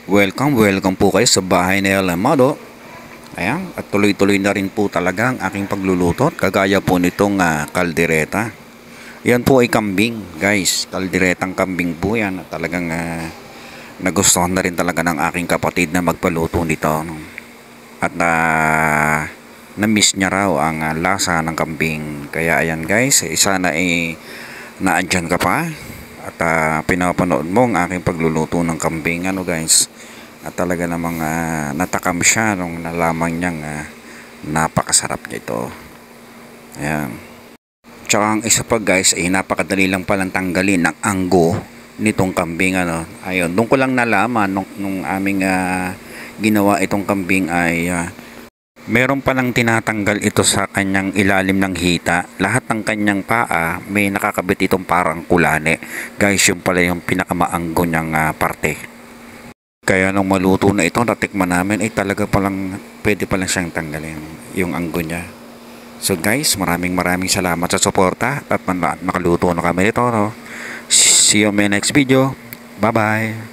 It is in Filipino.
Welcome po kayo sa bahay ni El Amado. Ayan, at tuloy-tuloy na rin po talaga ang aking pagluluto. Kagaya po nitong kaldereta. Yan po ay kambing, guys. Kalderetang kambing po yan. At talagang nagustuhan na rin talaga ng aking kapatid na magpaluto nito. At na-miss niya raw ang lasa ng kambing. Kaya ayan guys, sana ay naandyan ka pa. At pinapanood mo ang aking pagluluto ng kambing, ano guys. At talaga namang natakam siya nung nalaman niyang napakasarap nito. Ayan. Tsaka ang isa pa guys ay napakadali lang palang tanggalin ng anggo nitong kambing, ano. Ayun, doon ko lang nalaman nung aming ginawa itong kambing ay meron palang tinatanggal ito sa kanyang ilalim ng hita. Lahat ng kanyang paa may nakakabit itong parang kulane. Guys, yung pala yung pinakamaanggo niyang parte. Kaya nung maluto na ito, natikman namin, ay talaga palang pwede palang siyang tanggalin yung anggo niya. So guys, maraming salamat sa suporta at makaluto na kami nito, no? See you in my next video. Bye bye.